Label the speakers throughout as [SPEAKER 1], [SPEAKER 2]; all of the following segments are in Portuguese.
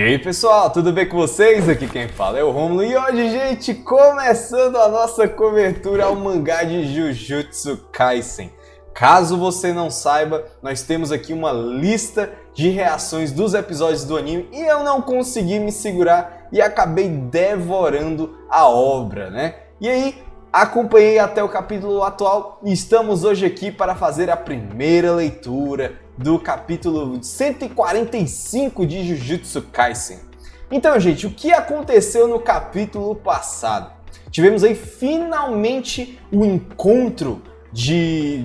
[SPEAKER 1] aí pessoal, tudo bem com vocês? Aqui quem fala é o Rômulo e hoje, gente, começando a nossa cobertura ao mangá de Jujutsu Kaisen. Caso você não saiba, nós temos aqui uma lista de reações dos episódios do anime e eu não consegui me segurar e acabei devorando a obra, né? E aí, acompanhei até o capítulo atual e estamos hoje aqui para fazer a primeira leitura do capítulo 145 de Jujutsu Kaisen. Então, gente, o que aconteceu no capítulo passado? Tivemos aí finalmente o encontro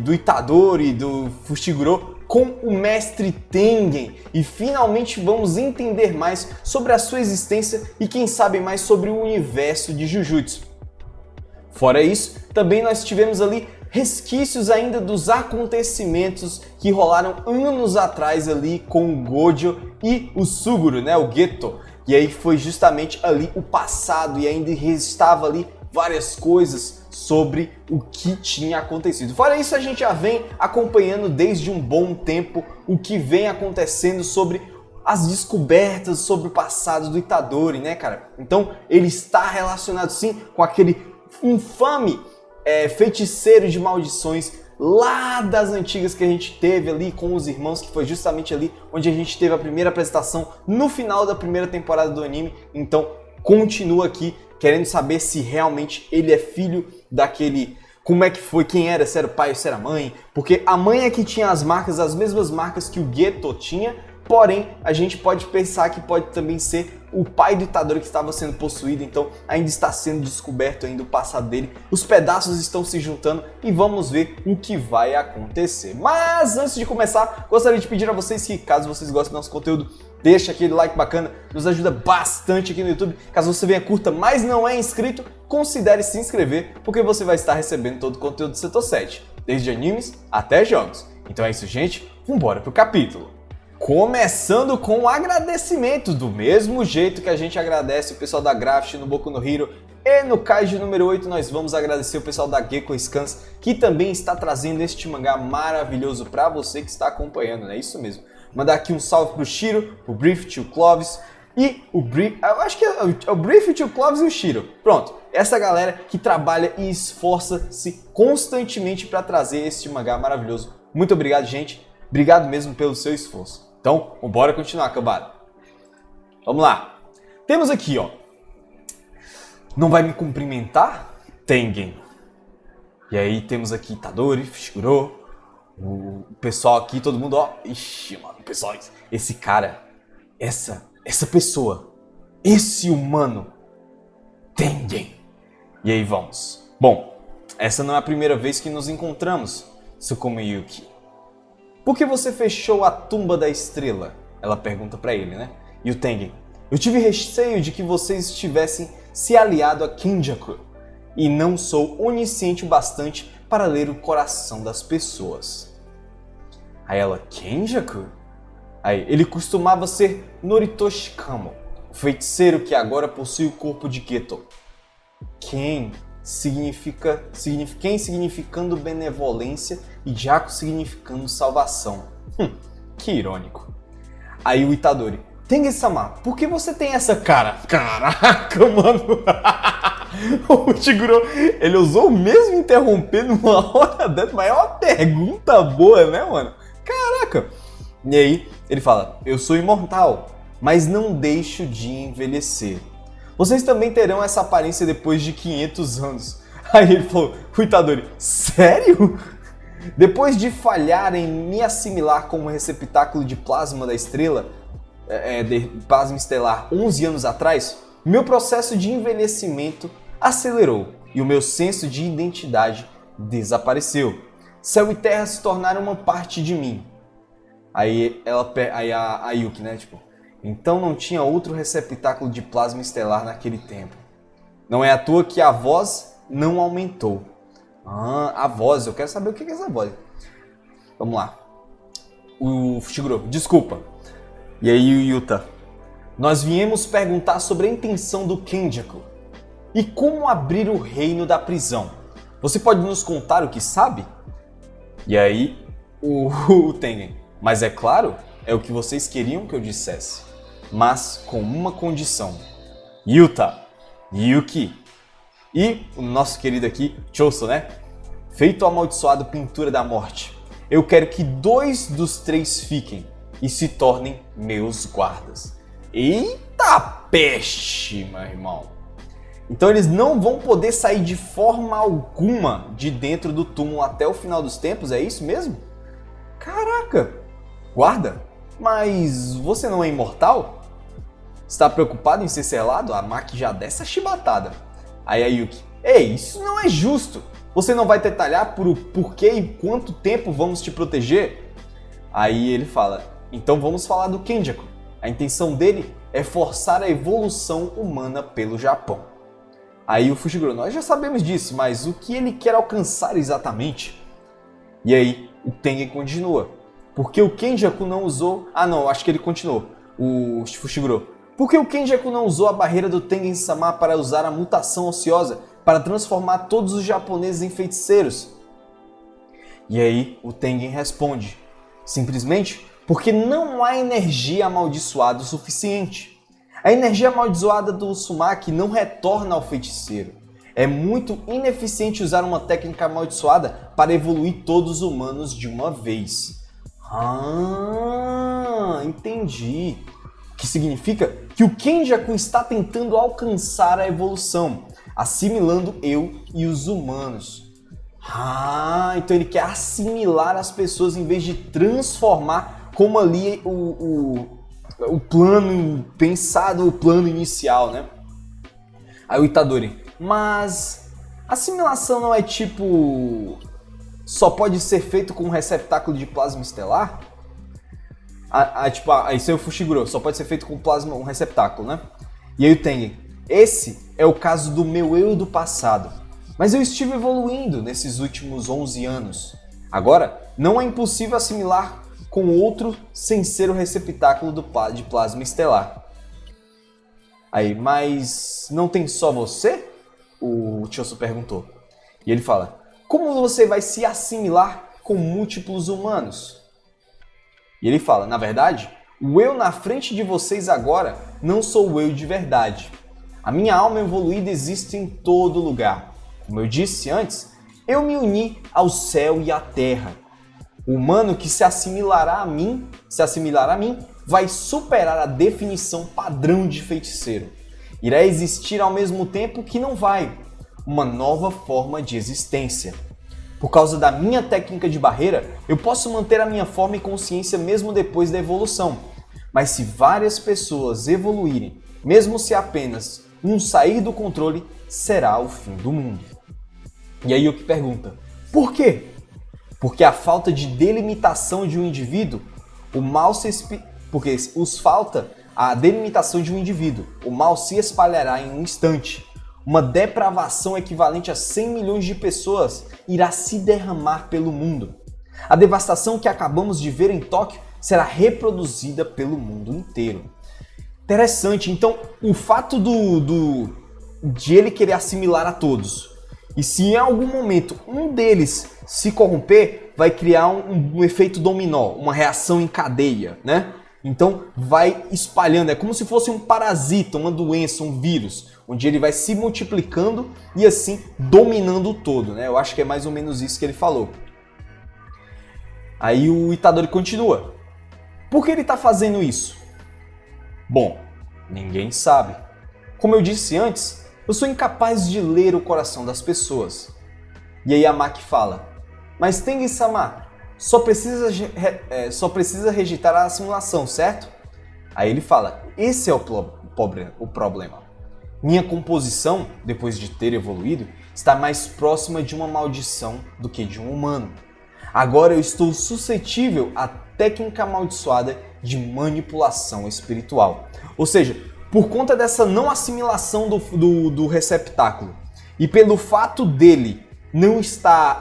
[SPEAKER 1] do Itadori e do Fushiguro com o Mestre Tengen e finalmente vamos entender mais sobre a sua existência e quem sabe mais sobre o universo de Jujutsu. Fora isso, também nós tivemos ali resquícios ainda dos acontecimentos que rolaram anos atrás ali com o Gojo e o Suguru, né, o Geto. E aí foi justamente ali o passado e ainda restava ali várias coisas sobre o que tinha acontecido. Fora isso, a gente já vem acompanhando desde um bom tempo o que vem acontecendo sobre as descobertas sobre o passado do Itadori, né, cara? Então, ele está relacionado sim com aquele infame feiticeiro de maldições lá das antigas que a gente teve ali com os irmãos, que foi justamente ali onde a gente teve a primeira apresentação no final da primeira temporada do anime. Então continua aqui querendo saber se realmente ele é filho daquele... Como é que foi, quem era, se era o pai ou se era a mãe, porque a mãe é que tinha as marcas, as mesmas marcas que o Geto tinha. Porém, a gente pode pensar que pode também ser o pai do Itadori que estava sendo possuído, então ainda está sendo descoberto ainda o passado dele. Os pedaços estão se juntando e vamos ver o que vai acontecer. Mas antes de começar, gostaria de pedir a vocês que, caso vocês gostem do nosso conteúdo, deixa aquele like bacana, nos ajuda bastante aqui no YouTube. Caso você venha curta, mas não é inscrito, considere se inscrever, porque você vai estar recebendo todo o conteúdo do Setor 7, desde animes até jogos. Então é isso, gente, vambora pro capítulo. Começando com o agradecimento, do mesmo jeito que a gente agradece o pessoal da Graft no Boku no Hero e no Kaiju número 8, nós vamos agradecer o pessoal da Gekko Scans, que também está trazendo este mangá maravilhoso para você que está acompanhando, né? Isso mesmo. Mandar aqui um salve pro Shiro, o Brief, tio Clovis e o Brief, eu acho que é o Brief, o tio Clovis e o Shiro. Pronto, essa galera que trabalha e esforça-se constantemente para trazer este mangá maravilhoso. Muito obrigado, gente. Obrigado mesmo pelo seu esforço. Então, bora continuar, cambada. Vamos lá. Temos aqui, ó. Não vai me cumprimentar? Tengen. E aí temos aqui Itadori, Fushiguro, o pessoal aqui, todo mundo, ó. Ixi, mano, pessoal, esse cara, essa pessoa, esse humano, Tengen. E aí vamos. Bom, essa não é a primeira vez que nos encontramos, Tsukumo Yuki. Por que você fechou a tumba da estrela? Ela pergunta pra ele, né? E o Tengen: eu tive receio de que vocês estivessem se aliado a Kenjaku e não sou onisciente o bastante para ler o coração das pessoas. Aí ela: Kenjaku? Aí, ele costumava ser Noritoshi Kamo, o feiticeiro que agora possui o corpo de Geto. Ken significando benevolência e Jaku significando salvação. Que irônico. Aí o Itadori: Tengen-sama, por que você tem essa cara? Caraca, mano. O Shiguro, ele usou o mesmo interromper numa hora dessa, mas é uma pergunta boa, né, mano? Caraca. E aí ele fala: eu sou imortal, mas não deixo de envelhecer. Vocês também terão essa aparência depois de 500 anos. Aí ele falou, o Itadori: sério? Depois de falhar em me assimilar como receptáculo de plasma da estrela, de plasma estelar 11 anos atrás, meu processo de envelhecimento acelerou e o meu senso de identidade desapareceu. Céu e terra se tornaram uma parte de mim. Aí a Yuki, né, tipo... Então não tinha outro receptáculo de plasma estelar naquele tempo. Não é à toa que a voz não aumentou. Ah, a voz, eu quero saber o que é essa voz. Vamos lá. O Fushiguro: desculpa. E aí o Yuta: nós viemos perguntar sobre a intenção do Kenjaku e como abrir o reino da prisão. Você pode nos contar o que sabe? E aí o Tengen: mas é claro, é o que vocês queriam que eu dissesse. mas com uma condição. Yuta, Yuki e o nosso querido aqui, Choso, né? Feito o amaldiçoado pintura da morte, eu quero que 2 dos 3 fiquem e se tornem meus guardas. Eita peste, meu irmão! Então eles não vão poder sair de forma alguma de dentro do túmulo até o final dos tempos, é isso mesmo? Caraca! Guarda? Mas você não é imortal? Está preocupado em ser selado? A Maki já dessa chibatada. Aí a Yuki, ei, isso não é justo! Você não vai detalhar por porquê e quanto tempo vamos te proteger? Aí ele fala, então vamos falar do Kenjaku. A intenção dele é forçar a evolução humana pelo Japão. Aí o Fushiguro, nós já sabemos disso, mas o que ele quer alcançar exatamente? E aí o Tengen continua. Porque o Kenjaku não usou... Ah não, acho que ele continuou. O Fushiguro. Porque o Kenjaku não usou a barreira do Tengen-sama para usar a mutação ociosa para transformar todos os japoneses em feiticeiros? E aí o Tengen responde. Simplesmente porque não há energia amaldiçoada o suficiente. A energia amaldiçoada do Uzumaki não retorna ao feiticeiro. É muito ineficiente usar uma técnica amaldiçoada para evoluir todos os humanos de uma vez. Ah, entendi. O que significa que o Kenjaku está tentando alcançar a evolução, assimilando eu e os humanos. Ah, então ele quer assimilar as pessoas em vez de transformar como ali o plano pensado, o plano inicial, né? Aí o Itadori, mas assimilação não é tipo... só pode ser feito com um receptáculo de plasma estelar? Isso é o Fushiguro, só pode ser feito com plasma, um receptáculo, né? E aí o Tengen, esse é o caso do meu eu do passado. Mas eu estive evoluindo nesses últimos 11 anos. Agora, não é impossível assimilar com outro sem ser o receptáculo de plasma estelar. Aí, mas não tem só você? O Choso perguntou. E ele fala, como você vai se assimilar com múltiplos humanos? E ele fala, na verdade, o eu na frente de vocês agora não sou o eu de verdade. A minha alma evoluída existe em todo lugar. Como eu disse antes, eu me uni ao céu e à terra. O humano que se assimilará a mim, vai superar a definição padrão de feiticeiro. Irá existir ao mesmo tempo que não vai, uma nova forma de existência. Por causa da minha técnica de barreira, eu posso manter a minha forma e consciência mesmo depois da evolução. Mas se várias pessoas evoluírem, mesmo se apenas um sair do controle, será o fim do mundo. E aí o que pergunta, por quê? Porque a falta de delimitação de um indivíduo, porque os falta a delimitação de um indivíduo, o mal se espalhará em um instante. Uma depravação equivalente a 100 milhões de pessoas irá se derramar pelo mundo. A devastação que acabamos de ver em Tóquio será reproduzida pelo mundo inteiro. Interessante, então o fato de ele querer assimilar a todos, e se em algum momento um deles se corromper, vai criar um efeito dominó, uma reação em cadeia, né? Então vai espalhando, é como se fosse um parasita, uma doença, um vírus, onde ele vai se multiplicando e assim dominando o todo, né? Eu acho que é mais ou menos isso que ele falou. Aí o Itadori continua. Por que ele está fazendo isso? Bom, ninguém sabe. Como eu disse antes, eu sou incapaz de ler o coração das pessoas. E aí a Maki fala, mas Tengen-sama, só precisa rejeitar a assimilação, certo? Aí ele fala, esse é o problema. Minha composição, depois de ter evoluído, está mais próxima de uma maldição do que de um humano. Agora eu estou suscetível à técnica amaldiçoada de manipulação espiritual. Ou seja, por conta dessa não assimilação do receptáculo e pelo fato dele não estar,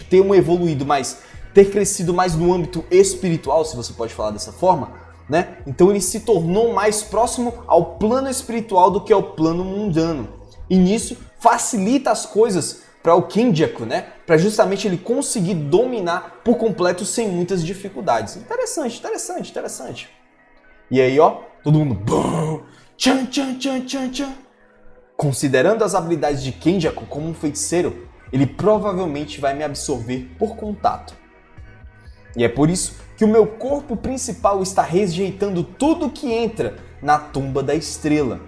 [SPEAKER 1] ter um evoluído, mas ter crescido mais no âmbito espiritual, se você pode falar dessa forma, né? Então ele se tornou mais próximo ao plano espiritual do que ao plano mundano. E nisso facilita as coisas para o Kenjaku, né? Para justamente ele conseguir dominar por completo sem muitas dificuldades. Interessante. E aí, ó, todo mundo... Bum, tchan, tchan, tchan, tchan, tchan. Considerando as habilidades de Kenjaku como um feiticeiro, ele provavelmente vai me absorver por contato. E é por isso que o meu corpo principal está rejeitando tudo que entra na tumba da estrela.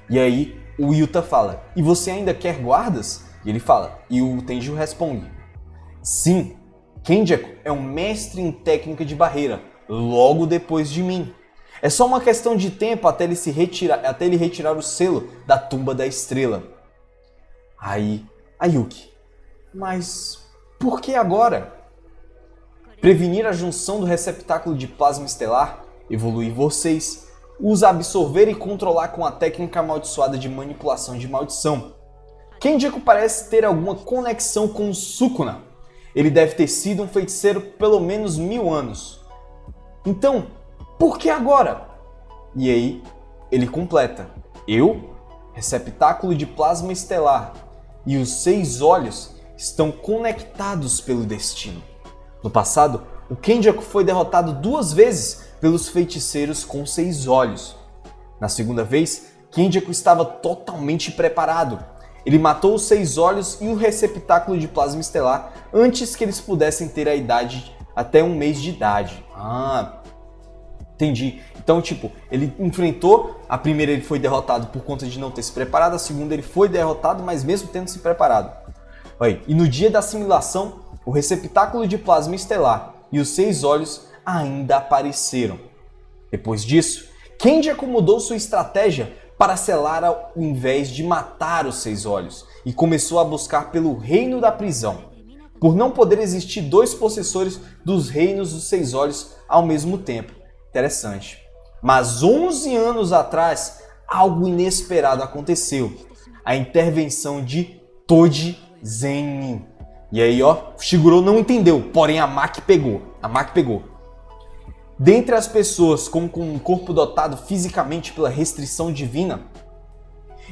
[SPEAKER 1] E aí o Yuta fala, e você ainda quer guardas? E ele fala, e o Tenjiro responde, sim, Kenjaku é um mestre em técnica de barreira, logo depois de mim. É só uma questão de tempo até ele retirar o selo da tumba da estrela. Aí, a Yuki, mas por que agora? Prevenir a junção do receptáculo de plasma estelar, evoluir vocês, os absorver e controlar com a técnica amaldiçoada de manipulação de maldição. Kenjaku parece ter alguma conexão com o Sukuna. Ele deve ter sido um feiticeiro pelo menos 1000 anos. Então, por que agora? E aí, ele completa. Eu, receptáculo de plasma estelar, e os 6 olhos estão conectados pelo destino. No passado, o Kenjaku foi derrotado 2 vezes pelos feiticeiros com 6 olhos. Na segunda vez, Kenjaku estava totalmente preparado. Ele matou os 6 olhos e o receptáculo de plasma estelar antes que eles pudessem ter a idade até 1 mês de idade. Entendi. Então, ele enfrentou, a primeira ele foi derrotado por conta de não ter se preparado, a segunda ele foi derrotado, mas mesmo tendo se preparado. E no dia da assimilação, o receptáculo de plasma estelar e os 6 olhos ainda apareceram. Depois disso, Kenjaku mudou sua estratégia para selar ao invés de matar os 6 olhos e começou a buscar pelo reino da prisão, por não poder existir 2 possessores dos reinos dos 6 olhos ao mesmo tempo. Interessante. Mas 11 anos atrás, algo inesperado aconteceu. A intervenção de Toji Zenin. E aí, Fushiguro não entendeu, porém a Maki pegou. Dentre as pessoas com um corpo dotado fisicamente pela restrição divina,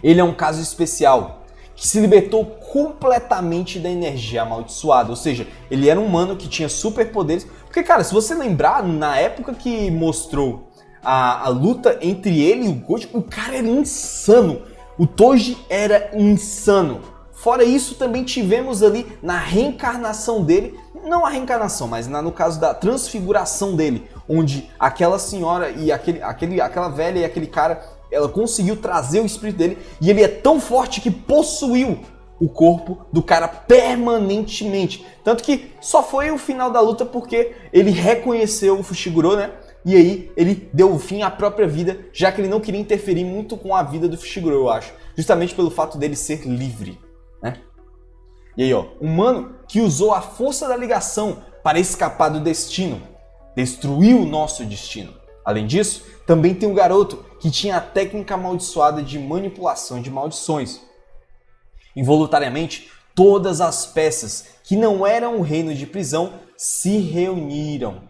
[SPEAKER 1] ele é um caso especial, que se libertou completamente da energia amaldiçoada. Ou seja, ele era um humano que tinha superpoderes. Porque, cara, se você lembrar, na época que mostrou a luta entre ele e o Gojo, o cara era insano. O Toji era insano. Fora isso, também tivemos ali na reencarnação dele, não a reencarnação, mas no caso da transfiguração dele, onde aquela senhora e aquela velha e aquele cara, ela conseguiu trazer o espírito dele e ele é tão forte que possuiu o corpo do cara permanentemente. Tanto que só foi o final da luta porque ele reconheceu o Fushiguro, né? E aí ele deu fim à própria vida, já que ele não queria interferir muito com a vida do Fushiguro, eu acho. Justamente pelo fato dele ser livre, né? E aí, um humano que usou a força da ligação para escapar do destino. Destruiu o nosso destino. Além disso, também tem um garoto que tinha a técnica amaldiçoada de manipulação de maldições. Involuntariamente, todas as peças que não eram o reino de prisão se reuniram.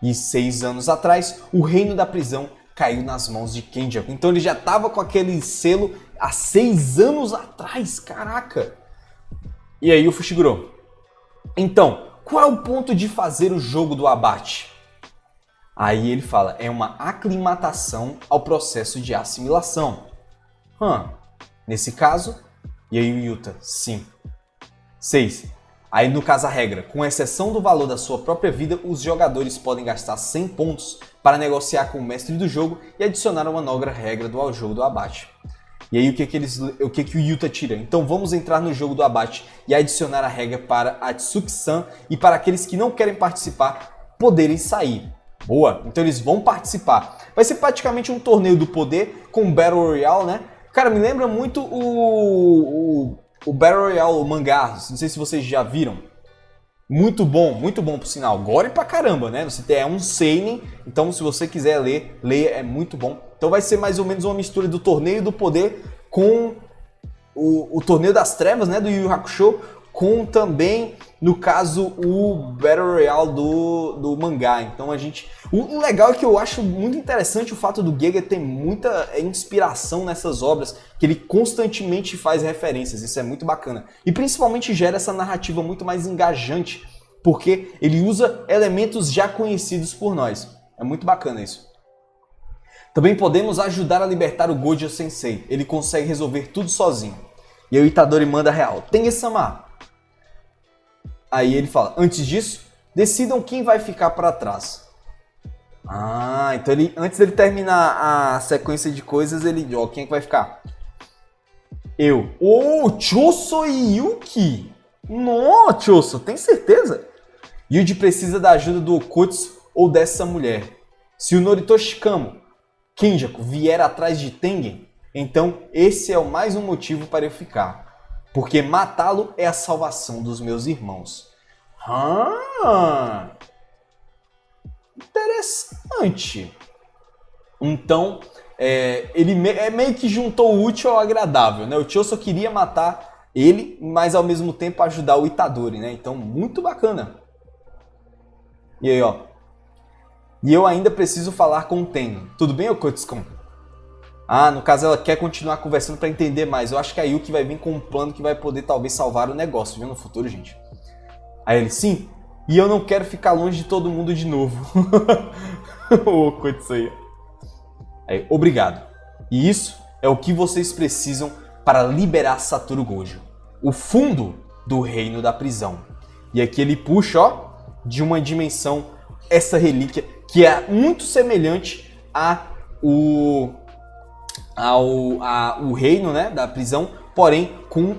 [SPEAKER 1] E 6 anos atrás, o reino da prisão caiu nas mãos de Kenjaku. Então ele já estava com aquele selo há 6 anos atrás, caraca! E aí o Fushiguro. Então, qual é o ponto de fazer o jogo do abate? Aí ele fala, é uma aclimatação ao processo de assimilação. Nesse caso, e aí o Yuta, sim. 6. Aí no caso a regra, com exceção do valor da sua própria vida, os jogadores podem gastar 100 pontos para negociar com o mestre do jogo e adicionar uma nova regra ao jogo do abate. E aí o que o Yuta tira? Então vamos entrar no jogo do abate e adicionar a regra para a Tsuki-san e para aqueles que não querem participar poderem sair. Boa, então eles vão participar. Vai ser praticamente um torneio do poder com Battle Royale, né? Cara, me lembra muito o Battle Royale, o mangá, não sei se vocês já viram. Muito bom por sinal. Gore pra caramba, né? É um seinen, então se você quiser ler, leia, é muito bom. Então vai ser mais ou menos uma mistura do torneio do poder com o torneio das trevas, né? Do Yu Yu Hakusho, com também, no caso, o Battle Royale do mangá. Então o legal é que eu acho muito interessante o fato do Giga ter muita inspiração nessas obras, que ele constantemente faz referências, isso é muito bacana. E principalmente gera essa narrativa muito mais engajante, porque ele usa elementos já conhecidos por nós. É muito bacana isso. Também podemos ajudar a libertar o Gojo Sensei. Ele consegue resolver tudo sozinho. E aí o Itadori manda real. Tengen-sama. Aí ele fala, antes disso, decidam quem vai ficar para trás. Ah, então ele, antes dele terminar a sequência de coisas, ele, ó, quem é que vai ficar? Eu. Oh, Choso e Yuki. Não, Choso, tem certeza? Yuji precisa da ajuda do Okutsu ou dessa mulher. Se o Noritoshi Kamo, Kenjaku, vier atrás de Tengen, então esse é o mais um motivo para eu ficar. Porque matá-lo é a salvação dos meus irmãos. Ah, interessante. Então, ele meio que juntou o útil ao agradável, né? O Choso queria matar ele, mas ao mesmo tempo ajudar o Itadori, né? Então, muito bacana. E aí, ó. E eu ainda preciso falar com o Tengen. Tudo bem, Okutsu-kun? Ah, no caso ela quer continuar conversando para entender mais. Eu acho que a Yuki vai vir com um plano que vai poder talvez salvar o negócio, viu, no futuro, gente. Aí ele, sim, e eu não quero ficar longe de todo mundo de novo. O Okutsu aí. Aí, obrigado. E isso é o que vocês precisam para liberar Satoru Gojo. O fundo do reino da prisão. E aqui ele puxa, ó, de uma dimensão, essa relíquia, que é muito semelhante ao reino, né, da prisão, porém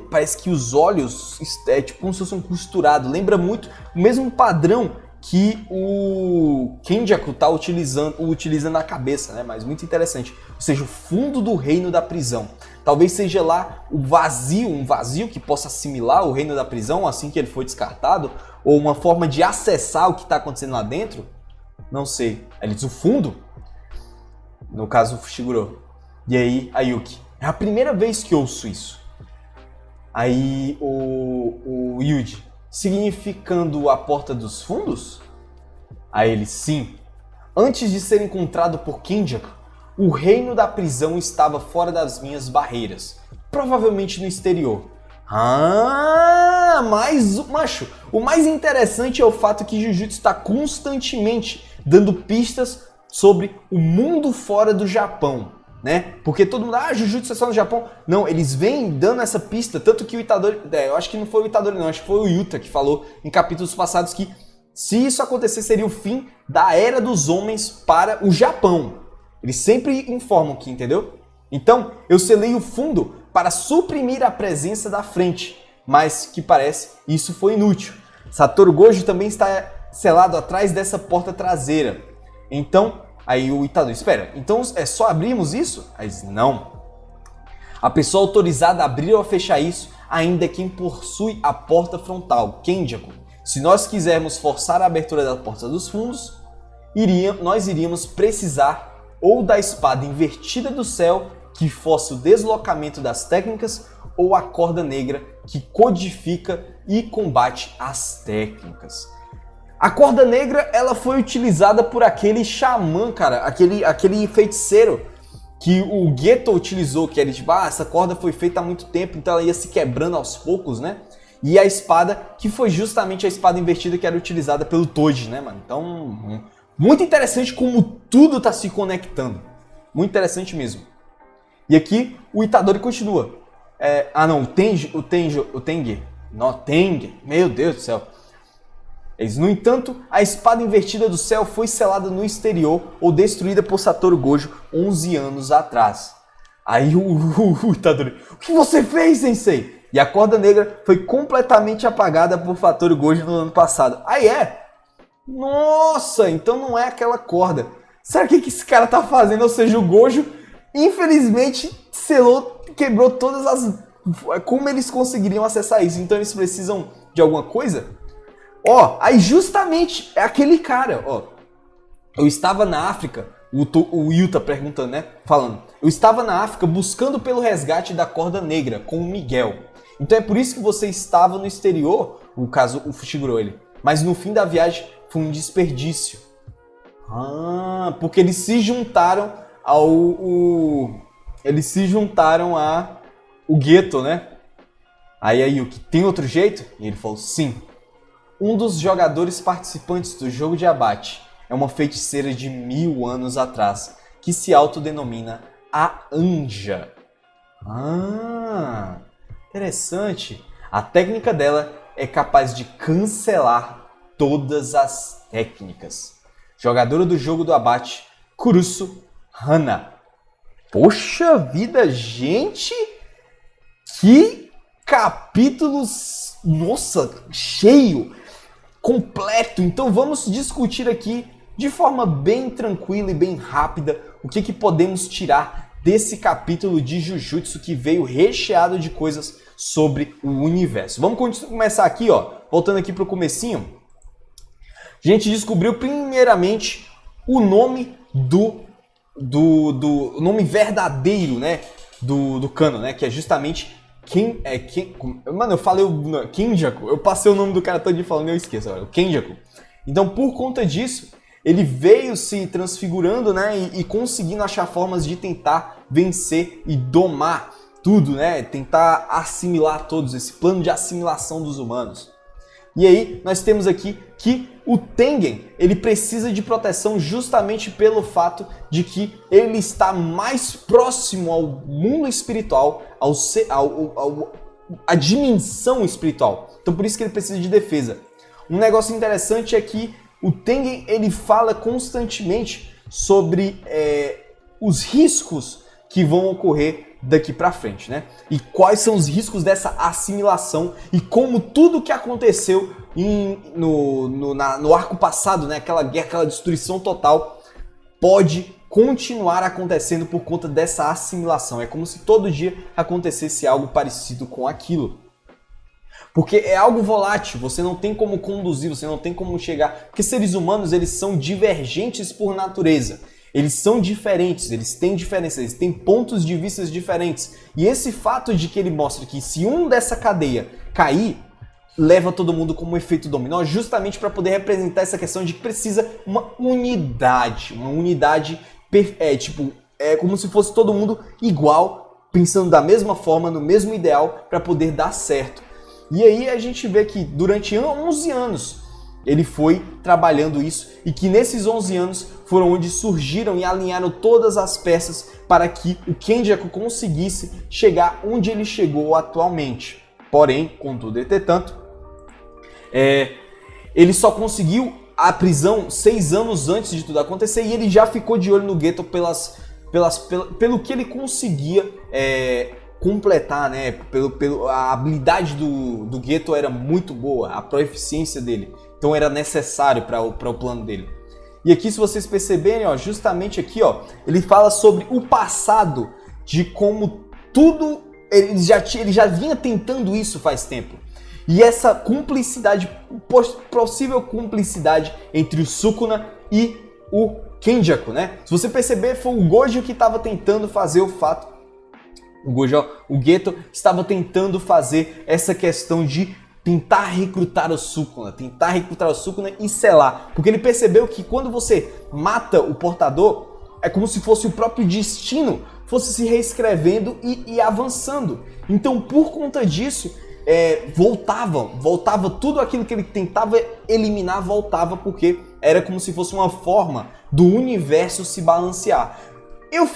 [SPEAKER 1] parece que os olhos é tipo como se fosse um costurado. Lembra muito o mesmo padrão que o Kenjaku tá utilizando na cabeça, né? Mas muito interessante. Ou seja, o fundo do reino da prisão. Talvez seja lá um vazio que possa assimilar o reino da prisão assim que ele foi descartado, ou uma forma de acessar o que está acontecendo lá dentro. Não sei. Ele diz o fundo? No caso, o Fushiguro. E aí, a Yuki. É a primeira vez que ouço isso. Aí, o Yuji. Significando a porta dos fundos? Aí ele, sim. Antes de ser encontrado por Kenjaku, o reino da prisão estava fora das minhas barreiras. Provavelmente no exterior. Ah, mas, macho, o mais interessante é o fato que Jujutsu está constantemente dando pistas sobre o mundo fora do Japão, né? Porque todo mundo, Jujutsu é só no Japão. Não, eles vêm dando essa pista, tanto que o Itadori, eu acho que não foi o Itadori não, acho que foi o Yuta que falou em capítulos passados que se isso acontecer seria o fim da Era dos Homens para o Japão. Eles sempre informam aqui, entendeu? Então, eu selei o fundo para suprimir a presença da frente, mas que parece isso foi inútil. Satoru Gojo também está selado atrás dessa porta traseira. Então, aí o Itadori, espera, então é só abrirmos isso? Aí diz, não. A pessoa autorizada a abrir ou fechar isso ainda é quem possui a porta frontal, Kenjaku. Se nós quisermos forçar a abertura da porta dos fundos, nós iríamos precisar ou da espada invertida do céu, que força o deslocamento das técnicas, ou a corda negra, que codifica e combate as técnicas. A corda negra, ela foi utilizada por aquele xamã, cara, aquele feiticeiro que o Geto utilizou, que era tipo, essa corda foi feita há muito tempo, então ela ia se quebrando aos poucos, né? E a espada, que foi justamente a espada invertida que era utilizada pelo Toji, né, mano? Então, muito interessante como tudo tá se conectando. Muito interessante mesmo. E aqui, o Itadori continua. O Tengen, meu Deus do céu. No entanto, a espada invertida do céu foi selada no exterior ou destruída por Satoru Gojo 11 anos atrás. Aí o Itadori, o que você fez, sensei? E a corda negra foi completamente apagada por Satoru Gojo no ano passado. Aí nossa, então não é aquela corda. Sabe o que esse cara tá fazendo? Ou seja, o Gojo, infelizmente, quebrou todas as... Como eles conseguiriam acessar isso? Então eles precisam de alguma coisa? Aí justamente é aquele cara, eu estava na África, o Yuta perguntando, né, falando, eu estava na África buscando pelo resgate da corda negra com o Miguel. Então é por isso que você estava no exterior, no caso o Fushiguro ele, mas no fim da viagem foi um desperdício. Porque eles se juntaram ao Geto, né? Aí a Yuki, tem outro jeito? E ele falou, sim. Um dos jogadores participantes do jogo de abate é uma feiticeira de 1000 anos atrás. que se autodenomina a Anja. Interessante. A técnica dela é capaz de cancelar todas as técnicas. Jogadora do jogo do abate, Kurusu Hana. Poxa vida, gente! Que capítulos, nossa, cheio, completo. Então vamos discutir aqui de forma bem tranquila e bem rápida o que podemos tirar desse capítulo de Jujutsu que veio recheado de coisas sobre o universo. Vamos começar aqui, ó, voltando aqui para o comecinho. A gente descobriu primeiramente o nome do nome verdadeiro, né, do Kano, né, que é justamente mano, eu falei o Kenjaku, eu passei o nome do cara todo de falando e eu esqueço agora, o Kenjaku. Então, por conta disso, ele veio se transfigurando, né, e conseguindo achar formas de tentar vencer e domar tudo, né, tentar assimilar todos, esse plano de assimilação dos humanos. E aí, nós temos aqui que o Tengen, ele precisa de proteção justamente pelo fato de que ele está mais próximo ao mundo espiritual, à dimensão espiritual. Então, por isso que ele precisa de defesa. Um negócio interessante é que o Tengen, ele fala constantemente sobre os riscos que vão ocorrer daqui pra frente, né? E quais são os riscos dessa assimilação e como tudo que aconteceu no arco passado, né? Aquela guerra, aquela destruição total, pode continuar acontecendo por conta dessa assimilação. É como se todo dia acontecesse algo parecido com aquilo. Porque é algo volátil, você não tem como conduzir, você não tem como chegar... Porque seres humanos, eles são divergentes por natureza. Eles são diferentes, eles têm diferenças, eles têm pontos de vista diferentes. E esse fato de que ele mostra que se um dessa cadeia cair, leva todo mundo como um efeito dominó, justamente para poder representar essa questão de que precisa uma unidade. Uma unidade, é como se fosse todo mundo igual, pensando da mesma forma, no mesmo ideal, para poder dar certo. E aí a gente vê que durante 11 anos ele foi trabalhando isso e que nesses 11 anos foram onde surgiram e alinharam todas as peças para que o Kenjaku conseguisse chegar onde ele chegou atualmente. Porém, contudo, entretanto, ele só conseguiu a prisão 6 anos antes de tudo acontecer e ele já ficou de olho no Geto pelo que ele conseguia completar, né? A habilidade do Geto era muito boa, a proficiência dele. Então era necessário para o plano dele. E aqui, se vocês perceberem, ó, justamente aqui, ó, ele fala sobre o passado, de como tudo... Ele já vinha tentando isso faz tempo. E essa cumplicidade, possível cumplicidade entre o Sukuna e o Kenjaku, né? Se você perceber, foi o Gojo que estava tentando fazer o fato... O Geto estava tentando fazer essa questão de tentar recrutar o Sukuna e selar. Porque ele percebeu que quando você mata o portador, é como se fosse o próprio destino fosse se reescrevendo e avançando. Então, por conta disso, voltava tudo aquilo que ele tentava eliminar, voltava, porque era como se fosse uma forma do universo se balancear. Eu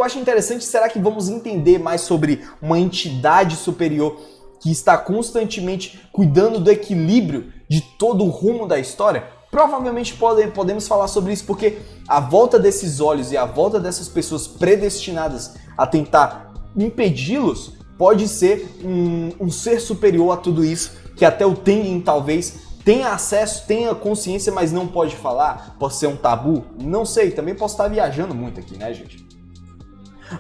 [SPEAKER 1] acho interessante, será que vamos entender mais sobre uma entidade superior que está constantemente cuidando do equilíbrio de todo o rumo da história? Provavelmente podemos falar sobre isso, porque a volta desses olhos e a volta dessas pessoas predestinadas a tentar impedi-los pode ser um ser superior a tudo isso, que até o Tengen talvez tenha acesso, tenha consciência, mas não pode falar, pode ser um tabu, não sei, também posso estar viajando muito aqui, né, gente?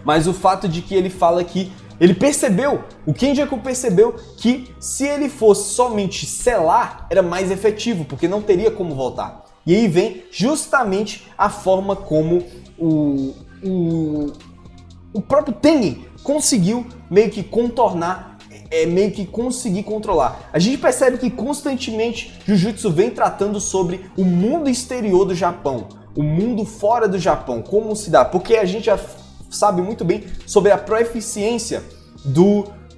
[SPEAKER 1] Mas o fato de que ele fala que ele percebeu, o Kenjaku percebeu que se ele fosse somente selar, era mais efetivo, porque não teria como voltar. E aí vem justamente a forma como o próprio Tengen conseguiu meio que contornar, meio que conseguir controlar. A gente percebe que constantemente Jujutsu vem tratando sobre o mundo exterior do Japão, o mundo fora do Japão, como se dá, porque a gente já sabe muito bem sobre a proeficiência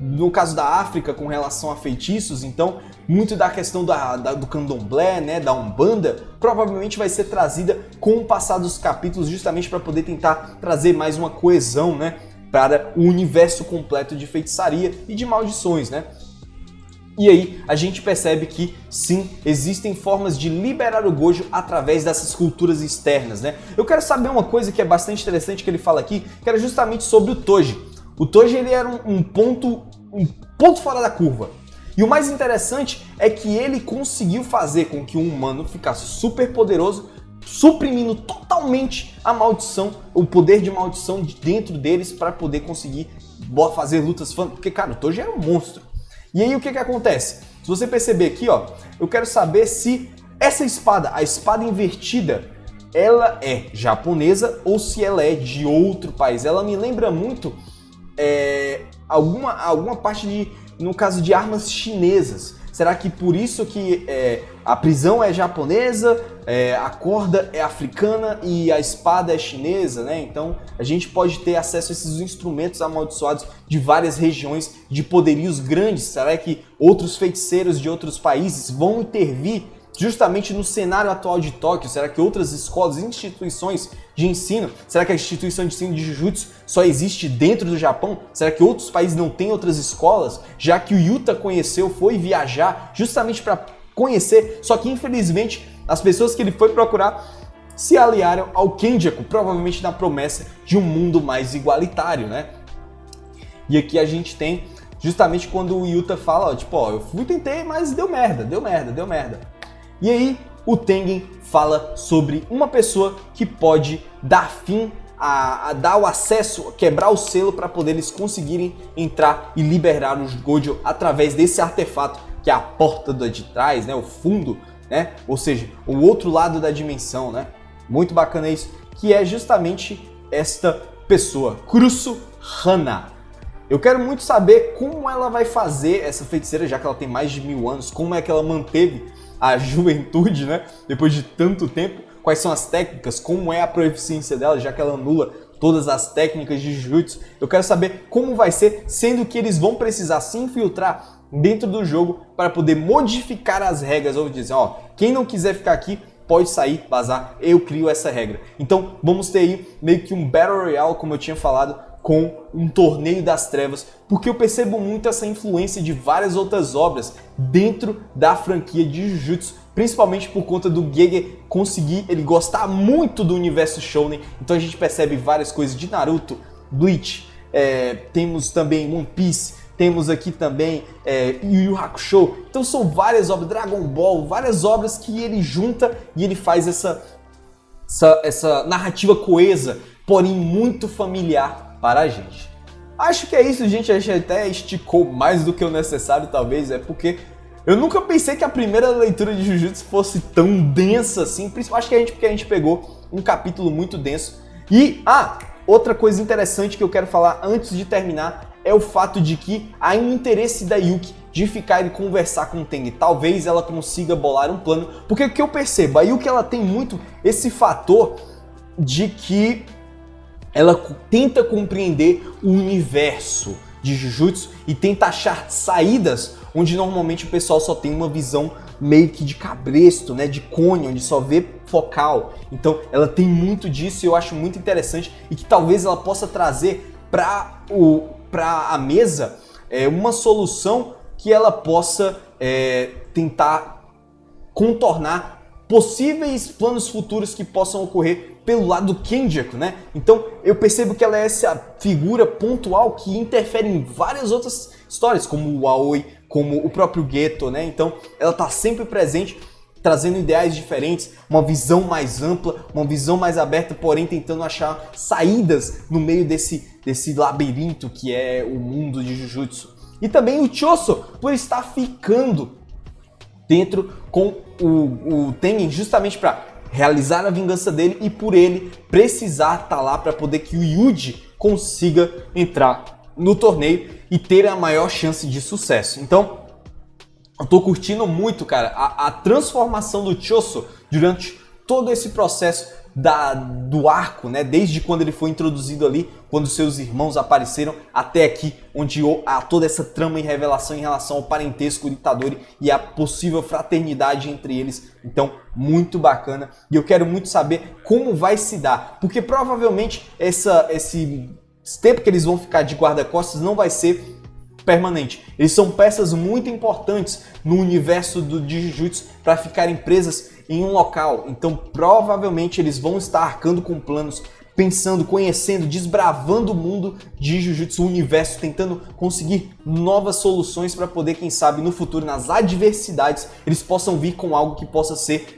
[SPEAKER 1] no caso da África, com relação a feitiços, então muito da questão do candomblé, né, da Umbanda, provavelmente vai ser trazida com o passar dos capítulos, justamente para poder tentar trazer mais uma coesão, né, para o universo completo de feitiçaria e de maldições, né? E aí a gente percebe que sim, existem formas de liberar o Gojo através dessas culturas externas, né? Eu quero saber uma coisa que é bastante interessante que ele fala aqui, que era justamente sobre o Toji. O Toji ele era um ponto fora da curva. E o mais interessante é que ele conseguiu fazer com que um humano ficasse super poderoso, suprimindo totalmente a maldição, o poder de maldição dentro deles para poder conseguir fazer lutas fantásticas. Porque, cara, o Toji era um monstro. E aí o que acontece? Se você perceber aqui, ó, eu quero saber se essa espada, a espada invertida, ela é japonesa ou se ela é de outro país. Ela me lembra muito alguma parte no caso de armas chinesas. Será que por isso que a prisão é japonesa, a corda é africana e a espada é chinesa, né? Então a gente pode ter acesso a esses instrumentos amaldiçoados de várias regiões de poderios grandes. Será que outros feiticeiros de outros países vão intervir justamente no cenário atual de Tóquio? Será que outras escolas, instituições de ensino, será que a instituição de ensino de Jujutsu só existe dentro do Japão? Será que outros países não têm outras escolas? Já que o Yuta foi viajar justamente para conhecer, só que infelizmente as pessoas que ele foi procurar se aliaram ao Kenjaku, provavelmente na promessa de um mundo mais igualitário, né? E aqui a gente tem justamente quando o Yuta fala, ó, tipo, ó, eu tentei, mas deu merda. E aí o Tengen fala sobre uma pessoa que pode dar fim a dar o acesso, quebrar o selo para poder eles conseguirem entrar e liberar os Gojo através desse artefato que é a porta de trás, né, o fundo, né, ou seja, o outro lado da dimensão, né? Muito bacana isso, que é justamente esta pessoa, Kurusu Hana. Eu quero muito saber como ela vai fazer essa feiticeira, já que ela tem mais de 1000 anos, como é que ela manteve a juventude, né, depois de tanto tempo, quais são as técnicas, como é a proficiência dela, já que ela anula todas as técnicas de Jujutsu. Eu quero saber como vai ser, sendo que eles vão precisar se infiltrar dentro do jogo para poder modificar as regras, ou dizer, ó, quem não quiser ficar aqui pode sair, vazar, eu crio essa regra. Então vamos ter aí meio que um Battle Royale, como eu tinha falado, com um torneio das trevas, porque eu percebo muito essa influência de várias outras obras dentro da franquia de Jujutsu, principalmente por conta do Gege conseguir ele gostar muito do universo Shonen. Então a gente percebe várias coisas de Naruto, Bleach, temos também One Piece, temos aqui também Yu Yu Hakusho. Então são várias obras, Dragon Ball, várias obras que ele junta e ele faz essa narrativa coesa, porém muito familiar para a gente. Acho que é isso, gente. A gente até esticou mais do que o necessário, talvez, porque eu nunca pensei que a primeira leitura de Jujutsu fosse tão densa assim. Acho que porque a gente pegou um capítulo muito denso. E, outra coisa interessante que eu quero falar antes de terminar é o fato de que há um interesse da Yuki de ficar e conversar com o Tengen. Talvez ela consiga bolar um plano, porque o que eu percebo, a Yuki ela tem muito esse fator de que ela tenta compreender o universo de Jujutsu e tenta achar saídas onde normalmente o pessoal só tem uma visão meio que de cabresto, né, de cone, onde só vê focal. Então ela tem muito disso e eu acho muito interessante e que talvez ela possa trazer para a mesa uma solução que ela possa tentar contornar possíveis planos futuros que possam ocorrer pelo lado do Kenjaku, né? Então eu percebo que ela é essa figura pontual que interfere em várias outras histórias, como o Aoi, como o próprio Geto, né? Então ela tá sempre presente, trazendo ideais diferentes, uma visão mais ampla, uma visão mais aberta, porém tentando achar saídas no meio desse labirinto que é o mundo de Jujutsu. E também o Choso, por estar ficando dentro com o Tengen justamente para realizar a vingança dele e por ele precisar estar lá para poder que o Yuji consiga entrar no torneio e ter a maior chance de sucesso. Então, eu tô curtindo muito, cara, a transformação do Choso durante todo esse processo do arco, né? Desde quando ele foi introduzido ali, quando seus irmãos apareceram, até aqui, onde há toda essa trama e revelação em relação ao parentesco do Itadori e a possível fraternidade entre eles. Então, muito bacana. E eu quero muito saber como vai se dar, porque provavelmente esse tempo que eles vão ficar de guarda-costas não vai ser permanente. Eles são peças muito importantes no universo de Jujutsu para ficarem presas em um local. Então, provavelmente eles vão estar arcando com planos, pensando, conhecendo, desbravando o mundo de Jujutsu, o universo, tentando conseguir novas soluções para poder, quem sabe, no futuro, nas adversidades, eles possam vir com algo que possa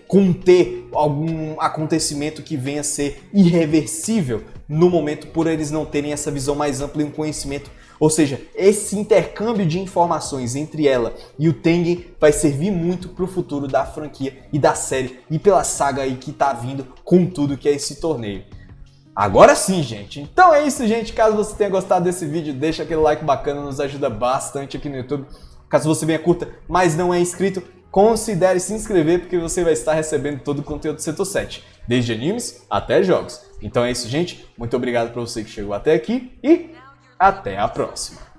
[SPEAKER 1] conter algum acontecimento que venha a ser irreversível no momento, por eles não terem essa visão mais ampla e um conhecimento. Ou seja, esse intercâmbio de informações entre ela e o Tengen vai servir muito para o futuro da franquia e da série e pela saga aí que tá vindo com tudo que é esse torneio. Agora sim, gente. Então é isso, gente. Caso você tenha gostado desse vídeo, deixa aquele like bacana, nos ajuda bastante aqui no YouTube. Caso você venha curta, mas não é inscrito, considere se inscrever porque você vai estar recebendo todo o conteúdo do Setor 7, desde animes até jogos. Então é isso, gente. Muito obrigado para você que chegou até aqui e até a próxima.